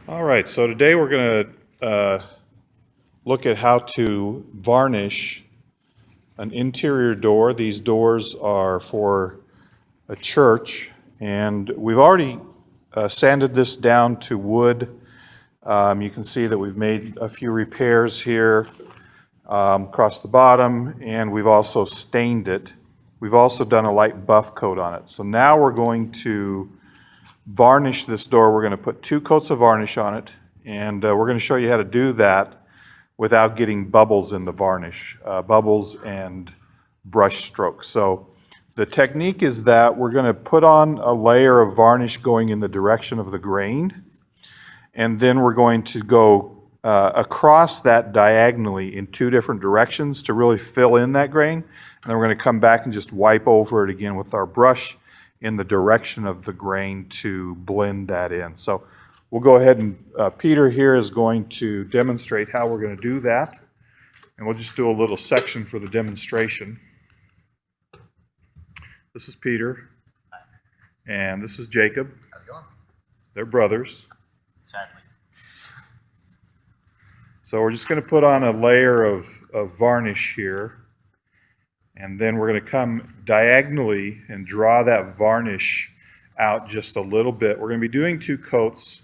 All right, so today we're going to look at how to varnish an interior door. These doors are for a church, and we've already sanded this down to wood. You can see that we've made a few repairs here across the bottom, and we've also stained it. We've also done a light buff coat on it. So now we're going to varnish this door. We're going to put 2 coats of varnish on it, and we're going to show you how to do that without getting bubbles in the varnish, bubbles and brush strokes. So the technique is that we're going to put on a layer of varnish going in the direction of the grain, and then we're going to go across that diagonally in 2 different directions to really fill in that grain. And then we're going to come back and just wipe over it again with our brush in the direction of the grain to blend that in. So we'll go ahead and Peter here is going to demonstrate how we're going to do that. And we'll just do a little section for the demonstration. This is Peter. And this is Jacob. How's it going? They're brothers. Sadly. So we're just going to put on a layer of varnish here. And then we're going to come diagonally and draw that varnish out just a little bit. We're going to be doing 2 coats,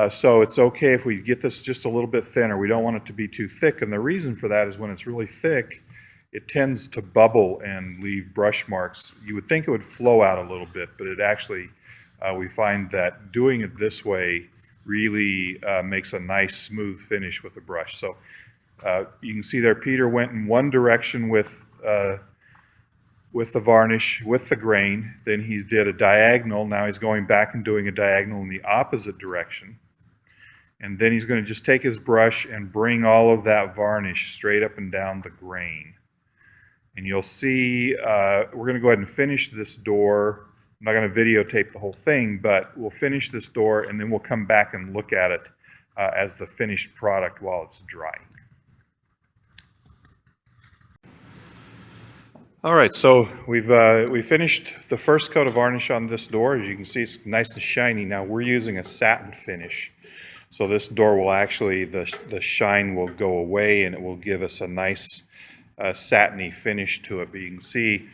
so it's okay if we get this just a little bit thinner. We don't want it to be too thick, and the reason for that is when it's really thick, it tends to bubble and leave brush marks. You would think it would flow out a little bit, but it actually, we find that doing it this way really makes a nice smooth finish with the brush. So you can see there Peter went in one direction with the varnish, with the grain. Then he did a diagonal. Now he's going back and doing a diagonal in the opposite direction. And then he's going to just take his brush and bring all of that varnish straight up and down the grain. And you'll see, we're going to go ahead and finish this door. I'm not going to videotape the whole thing, but we'll finish this door and then we'll come back and look at it as the finished product while it's drying. All right, so we finished the first coat of varnish on this door. As you can see, it's nice and shiny. Now we're using a satin finish. So this door will actually, the shine will go away and it will give us a nice satiny finish to it. But you can see,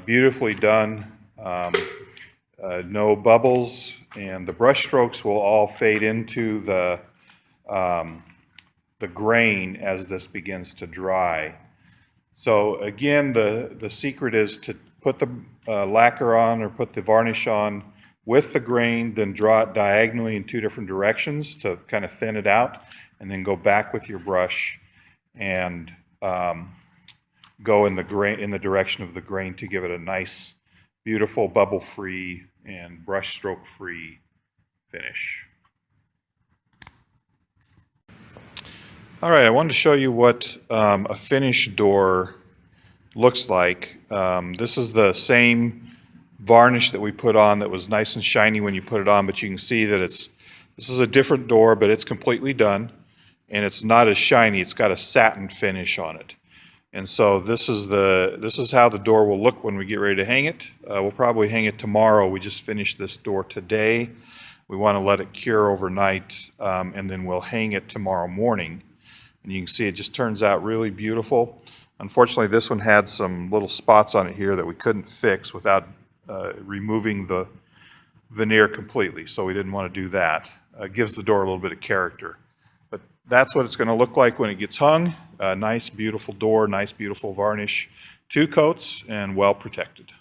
beautifully done, no bubbles, and the brush strokes will all fade into the grain as this begins to dry. So again, the secret is to put the lacquer on or put the varnish on with the grain, then draw it diagonally in 2 different directions to kind of thin it out, and then go back with your brush and go in the direction of the grain to give it a nice, beautiful, bubble-free and brush stroke-free finish. All right, I wanted to show you what a finished door looks like. This is the same varnish that we put on that was nice and shiny when you put it on, but you can see that this is a different door, but it's completely done, and it's not as shiny. It's got a satin finish on it. And so this is how the door will look when we get ready to hang it. We'll probably hang it tomorrow. We just finished this door today. We want to let it cure overnight, and then we'll hang it tomorrow morning. And you can see it just turns out really beautiful. Unfortunately, this one had some little spots on it here that we couldn't fix without removing the veneer completely, so we didn't want to do that. It gives the door a little bit of character. But that's what it's going to look like when it gets hung. Nice, beautiful door, nice, beautiful varnish, 2 coats, and well protected.